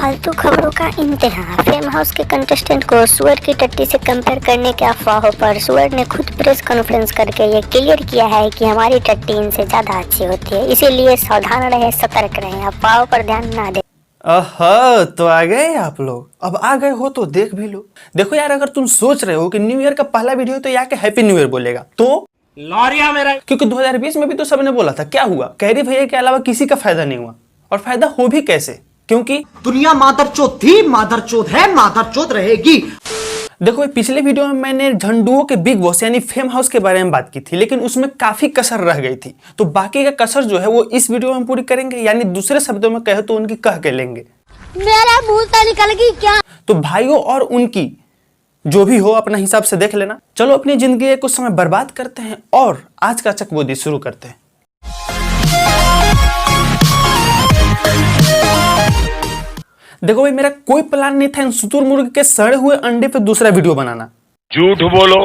फालतू खबरों का इंतहा। फेम हाउस के कंटेस्टेंट को सुअर की टट्टी से कंपेयर करने के अफवाहों पर सुअर ने खुद प्रेस कॉन्फ्रेंस करके ये क्लियर किया है कि हमारी टट्टी इनसे ज्यादा अच्छी होती है, इसीलिए सावधान रहे, सतर्क रहे, अफवाहों पर ध्यान ना दें। तो आ गए आप लोग। अब आ गए हो तो देख भी लो। देखो यार, अगर तुम सोच रहे हो कि न्यू ईयर का पहला वीडियो तो यहाँ के हैप्पी न्यू ईयर बोलेगा तो लॉरिया मेरा, क्योंकि 2020 में भी तो सबने बोला था, क्या हुआ? कैरी भैया के अलावा किसी का फायदा नहीं हुआ। और फायदा हो भी कैसे? क्योंकि दुनिया मादरचोद थी, मादरचोद है, मादरचोद रहेगी। देखो, पिछले वीडियो में मैंने झंडुओं के बिग बॉस यानी फेम हाउस के बारे में बात की थी, लेकिन उसमें काफी कसर रह गई थी। तो बाकी का कसर जो है वो इस वीडियो में पूरी करेंगे, यानी दूसरे शब्दों में कहे तो उनकी कह के लेंगे। मेरा मुंह से निकल गई क्या? तो भाइयों और उनकी जो भी हो अपना हिसाब से देख लेना। चलो अपनी जिंदगी के कुछ समय बर्बाद करते हैं और आज का चकबोदी शुरू करते हैं। देखो भाई, मेरा कोई प्लान नहीं था इन शुतुरमुर्ग के सड़े हुए अंडे पे दूसरा वीडियो बनाना। झूठ बोलो,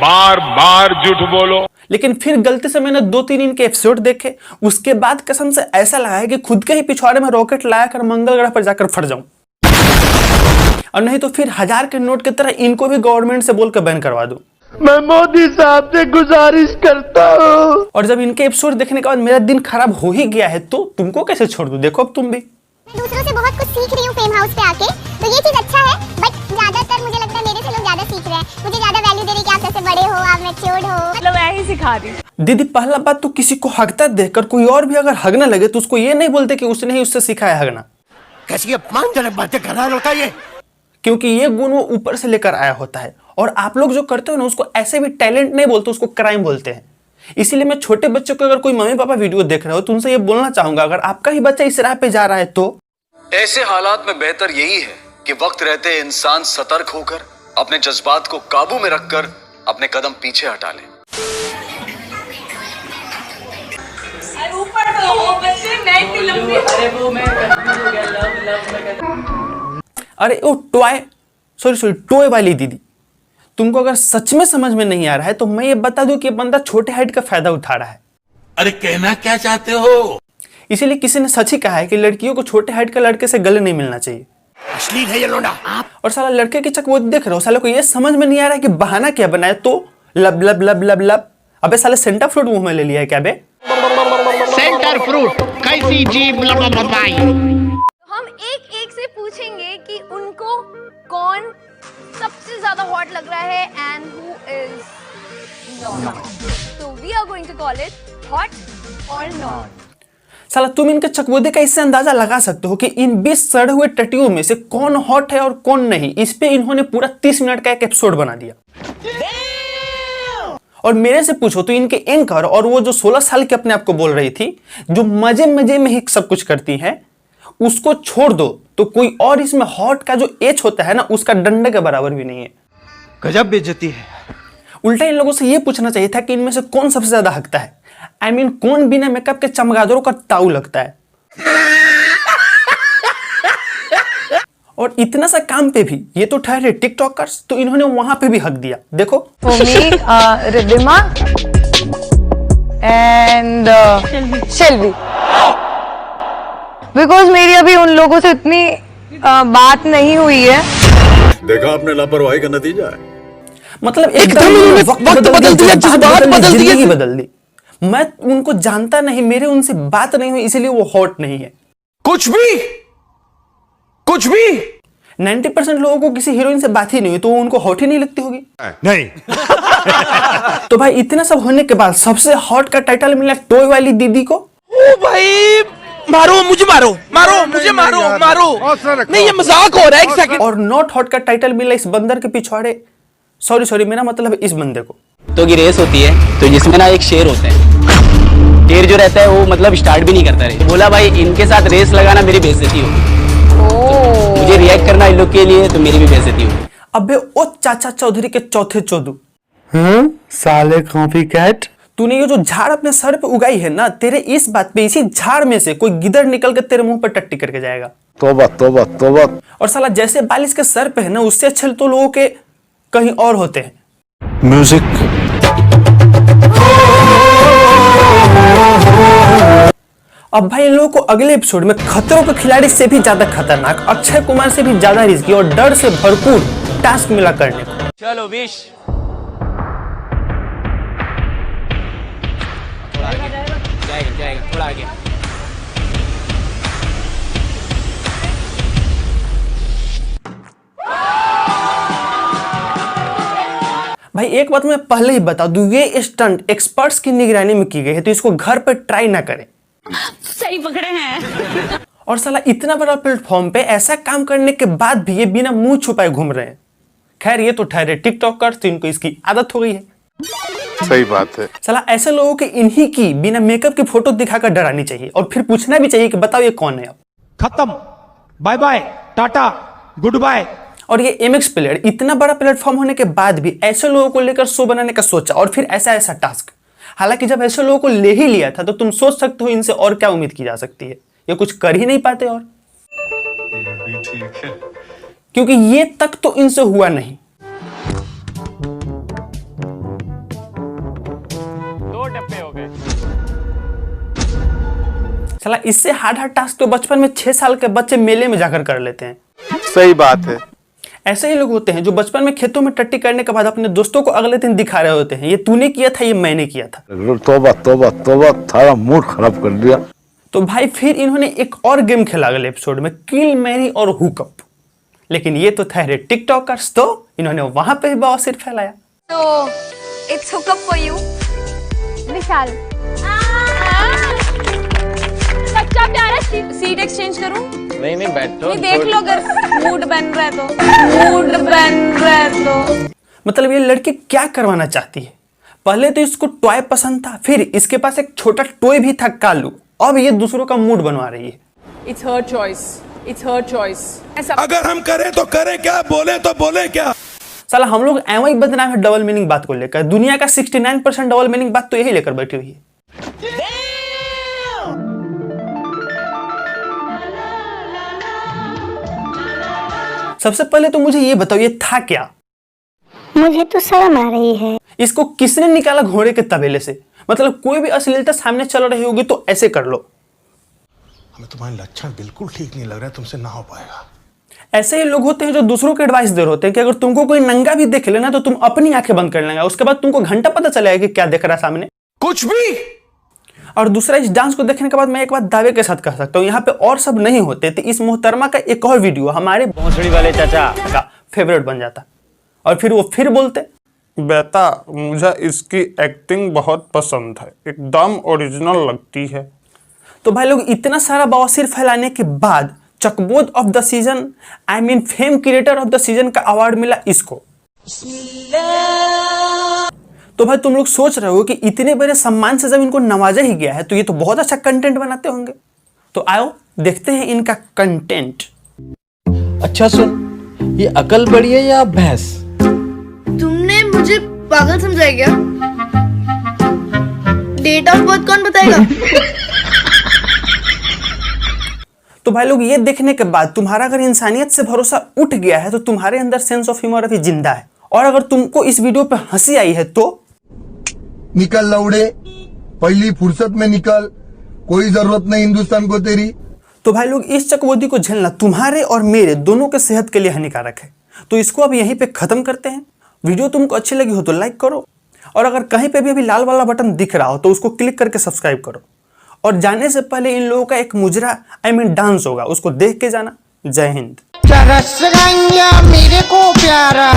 बार बार झूठ बोलो। लेकिन फिर गलती से मैंने 2-3 इनके एपिसोड देखे, उसके बाद कसम से ऐसा लगा है कि खुद के ही पिछवाड़े में रॉकेट लाया कर मंगल ग्रह पर जाकर फट जाऊं, और नहीं तो फिर 1000 के नोट की तरह इनको भी गवर्नमेंट से बोलकर बैन करवा दूं। मैं मोदी साहब से गुजारिश करता हूँ। और जब इनके एपिसोड देखने के बाद मेरा दिन खराब हो ही गया है तो तुमको कैसे छोड़ दूं? देखो अब तुम भी। मैं दूसरों से बहुत कुछ सीख रही हूँ फेम हाउस पे आके, तो ये चीज अच्छा है, बट ज्यादातर मुझे लगता है मेरे से लोग ज्यादा सीख रहे हैं, मुझे ज्यादा वैल्यू दे रहे हैं कि आप सबसे बड़े हो, आप मैच्योर्ड हो, मतलब मैं ही सिखा रही हूँ। दीदी, पहला बात तो किसी को हगता देखकर कोई और भी अगर हगने लगे तो उसको ये नहीं बोलते कि उसने ही उससे सिखाया हगना। कैसी अपमानजनक बातें कर रहा है लड़का ये। क्योंकि ये गुण वो ऊपर से लेकर आया होता है, और आप लोग जो करते हो ना उसको ऐसे भी टैलेंट नहीं बोलते, उसको क्राइम बोलते हैं। इसीलिए मैं छोटे बच्चों को, अगर कोई मम्मी पापा वीडियो देख रहे हो तो उनसे ये बोलना चाहूंगा, अगर आपका ही बच्चा इस राह पे जा रहा है तो ऐसे हालात में बेहतर यही है कि वक्त रहते इंसान सतर्क होकर अपने जज्बात को काबू में रखकर अपने कदम पीछे हटा ले। अरे वो टॉय वाली दीदी, तुमको अगर सच में समझ में नहीं आ रहा है तो मैं ये बता दूं कि ये बंदा छोटे हाइट का फायदा उठा रहा है। अरे कहना क्या चाहते हो? इसीलिए किसी ने सच ही कहा है कि लड़कियों को छोटे हाइट का लड़के से गले नहीं मिलना चाहिए। अश्लील है ये लोंडा। और साला लड़के की चकवोदी देख रहे हो, साले को ये समझ में नहीं आ रहा है कि बहाना क्या बनाए तो लब लब लब लब लब। अबे साले सेंटर फ्रूट मुंह में ले लिया है क्या बे? सेंटर फ्रूट कैसी जीभ लबाई। हम एक एक से पूछेंगे कि उनको कौन सबसे ज्यादा हॉट लग रहा है एंड हु इज नॉट। तो we are going to call it hot और नॉट। साला तुम इनके चकबोदे का इससे अंदाजा लगा सकते हो कि इन 20 सड़े हुए टट्टियों में से कौन हॉट है और कौन नहीं। इस पे इन्होंने पूरा 30 मिनट का एक एपिसोड बना दिया। और मेरे से पूछो तो इनके एंकर और वो जो 16 साल की अपने आप को बोल रही थी, जो मजे मजे में ही सब कुछ करती हैं, उसको छोड़ दो तो कोई और इसमें हॉट का जो एज होता है ना, उसका डंडे के बराबर भी नहीं है। गजब बेइज्जती है। उल्टा इन लोगों से ये पूछना चाहिए था कि इनमें से कौन सबसे ज्यादा हकता है। I mean, कौन बिना मेकअप के चमगादड़ों का ताऊ लगता है। और इतना सा काम पे भी ये तो ठहरे टिकटॉकर्स, तो इन्होंने वहां पे भी हक दिया। देखो रिद्धिमा एंड शेल्वी, बिकॉज मेरी अभी उन लोगों से इतनी बात नहीं हुई है। देखा आपने लापरवाही का नतीजा है। मतलब एकदम वक्त बदल दिया, जज्बात बदल दिए, जिंदगी बदल दी। मैं उनको जानता नहीं, मेरे उनसे बात नहीं हुई, इसीलिए वो हॉट नहीं है। कुछ भी 90% लोगों को किसी हीरोइन से बात ही नहीं हुई तो उनको हॉट ही नहीं लगती होगी। नहीं। तो भाई इतना सब होने के बाद सबसे हॉट का टाइटल मिला टॉय वाली दीदी को। ओ भाई, मारो मुझे, मारो मुझे, मारो। नहीं, ये मजाक हो रहा है, एक सेकंड। और नॉट हॉट का टाइटल मिला इस बंदर के पिछवाड़े, सॉरी मेरा मतलब इस बंदे को। तो की रेस होती है तो जिसमें ना एक शेर होता है, शेर जो रहता है वो मतलब स्टार्ट भी नहीं करता है। बोला भाई इनके साथ रेस लगाना मेरी बेइज्जती होगी, तो मुझे रिएक्ट करना इन लोग के लिए तो मेरी भी बेइज्जती होगी। अबे ओ चाचा चौधरी के चौथे चौदू, साले कॉपी कैट। तूने ये जो झाड़ अपने सर पे उगाई है ना, तेरे इस बात पे इसी झाड़ में से कोई गिदड़ निकल के तेरे मुंह पर टट्टी करके जाएगा। तोबा। और साला जैसे बाल इसके सर पे है ना, उससे अच्छे तो लोगों के कहीं और होते हैं। म्यूजिक। अब भाई इन लोगों को अगले एपिसोड में खतरों के खिलाड़ी से भी ज्यादा खतरनाक, अक्षय कुमार से भी ज्यादा रिस्की और डर से भरपूर टास्क मिला करने को। चलो विश जाएगा थोड़ा आगे। भाई एक बात मैं पहले ही बता दूं, ये स्टंट एक्सपर्ट्स की निगरानी में की गई है, तो इसको घर पर ट्राई ना करें। सही पकड़े हैं। और साला इतना बड़ा प्लेटफॉर्म पे ऐसा काम करने के बाद भी ये बिना मुंह छुपाए घूम रहे हैं। खैर ये तो ठहरे टिकटॉकर, तो इनको इसकी आदत हो गई है। सही बात है। साला ऐसे लोगों के इन्हीं की बिना मेकअप की फोटो दिखाकर डरानी चाहिए और फिर पूछना भी चाहिए कि बताओ ये कौन है। अब खत्म, bye bye, tata, goodbye. और ये MX प्लेयर इतना बड़ा प्लेटफॉर्म होने के बाद भी ऐसे लोगों को लेकर शो बनाने का सोचा और फिर ऐसा टास्क। हालांकि जब ऐसे लोगों को ले ही लिया था तो तुम सोच सकते हो इनसे और क्या उम्मीद की जा सकती है। ये कुछ कर ही नहीं पाते और ठीक है, क्योंकि ये तक तो इनसे हुआ नहीं। 2 डब्बे हो गए। साला इससे हार्ड टास्क तो बचपन में 6 साल के बच्चे मेले में जाकर कर लेते हैं। सही बात है। ऐसे ही लोग होते हैं जो बचपन में खेतों में टट्टी करने के बाद अपने दोस्तों को अगले दिन दिखा रहे होते हैं, ये तूने किया था, ये मैंने किया था। तौबा तौबा तौबा, थारा मूड खराब कर दिया। तो भाई फिर इन्होंने एक और गेम खेला अगले एपिसोड में, किल मैरी और हुकअप। लेकिन ये तो ठहरे टिकटॉकर्स, तो इन्होंने वहां पे भी बवासीर फैलाया। तो it's hook up for you Vishal. सच्चा प्यारा सीट एक्सचेंज करूं? नहीं बैठो। नहीं देख लो अगर मूड बन रहा है तो। मूड बन रहा है तो मतलब ये लड़की क्या करवाना चाहती है? पहले तो इसको टॉय पसंद था, फिर इसके पास एक छोटा टॉय भी था कालू, अब ये दूसरों का मूड बनवा रही है। It's her choice. It's her choice. अगर हम करें तो करें क्या, बोले तो बोले क्या। साला हम लोग एवं ही बदनाम है डबल मीनिंग बात को लेकर। दुनिया का 69% डबल मीनिंग बात तो यही लेकर बैठी हुई है। सबसे पहले तो मुझे ये बताओ, ये था क्या? मुझे तो शर्म आ रही है। इसको किसने निकाला घोड़े के तबेले से? मतलब कोई भी अश्लीलता सामने चल रही होगी तो ऐसे कर लो। हमें तुम्हारे लक्षण बिल्कुल ठीक नहीं लग रहा है, तुमसे ना हो पाएगा। ऐसे ही लोग होते हैं जो दूसरों को एडवाइस दे रहे होते हैं कि अगर तुमको कोई नंगा भी देख लेना तो तुम अपनी आंखें बंद कर लेना, उसके बाद तुमको घंटा पता चलेगा कि क्या देख रहा है सामने, कुछ भी। और दूसरा, इस डांस को देखने के बाद मैं एक बात दावे के साथ कह सकता हूँ, यहाँ पे और सब नहीं होते तो इस मोहतरमा का एक और वीडियो हमारे भोसड़ी वाले चाचा का फेवरेट बन जाता। और फिर वो फिर बोलते, बेटा मुझे इसकी एक्टिंग बहुत पसंद है, एकदम ओरिजिनल लगती है। तो भाई लोग इतना सारा बवासीर फैलाने के बाद चकबोध of the season, I mean fame creator of the season का अवार्ड मिला इसको। तो भाई तुम लोग सोच रहे हो कि इतने बड़े सम्मान से जब इनको नवाजा ही गया है तो ये तो बहुत अच्छा कंटेंट बनाते होंगे। तो आओ देखते हैं इनका कंटेंट। अच्छा सुन, ये अकल बड़ी है या भैंस? तुमने मुझे पागल समझा क्या? डेट ऑफ बर्थ कौन बताएगा? तो भाई लोग ये देखने के बाद तुम्हारा अगर इंसानियत से भरोसा उठ गया है तो तुम्हारे अंदर सेंस ऑफ ह्यूमर अभी जिंदा है। और अगर तुमको इस वीडियो पे हंसी आई है तो निकल लौड़े, पहली फुर्सत में निकल, कोई जरूरत नहीं हिंदुस्तान को तेरी। तो भाई लोग इस चकबोधी को झेलना तुम्हारे और मेरे दोनों के सेहत के लिए हानिकारक है। तो इसको अब यहीं पे खत्म करते हैं। वीडियो तुमको अच्छी लगी हो तो लाइक करो, और अगर कहीं पे भी अभी लाल वाला बटन दिख रहा हो तो उसको क्लिक करके सब्सक्राइब करो। और जाने से पहले इन लोगों का एक मुजरा आई मीन डांस होगा, उसको देख के जाना। जय हिंद। मेरे को प्यारा